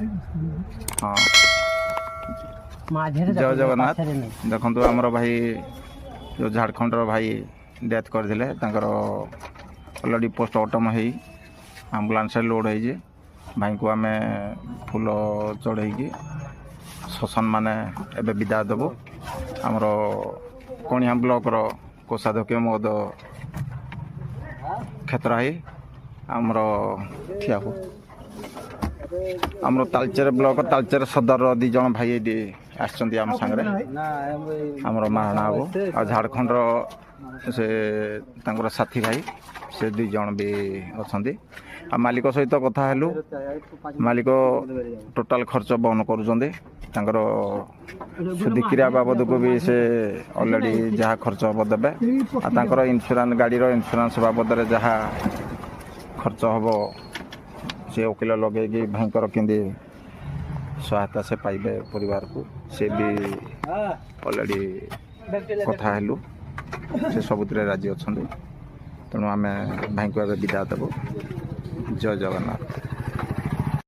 हाँ जय जगन्नाथ देखो आमर भाई जो झारखंड भाई डेथ करते अलरेडी पोस्टमार्टम हो आम्बुलांस लोड हो भाई को आम फूल चढ़े श्मशान माने एबे विदा देबू आमर कणिया ब्लॉक रो कोषाध्यक्ष महोदय क्षेत्राही आमर ठिया हो आमर तालचेर ब्लॉक तालचेर सदर दी जन भाई आम सांगे आमर महाराणा बाबू आ झारखंड से तांकर साथी भाई से दुई जन भी अच्छा आ मालिक सहित कथा हेलु मालिक टोटाल खर्च बहन करुँच सुधिक्रिया बाबद को भी से ऑलरेडी जहाँ खर्च हम देवे आर इन्शुरांस गाड़ीर इन्शुरांस बाबद जहाँ खर्च हम से वकिल लगे भाईकर केंदी सहायता से पाइबे परिवार को से भी ऑलरेडी कथा हेलु से सबुत राजी अच्छा तेणु आम भाई को विदा देव जय जगन्नाथ।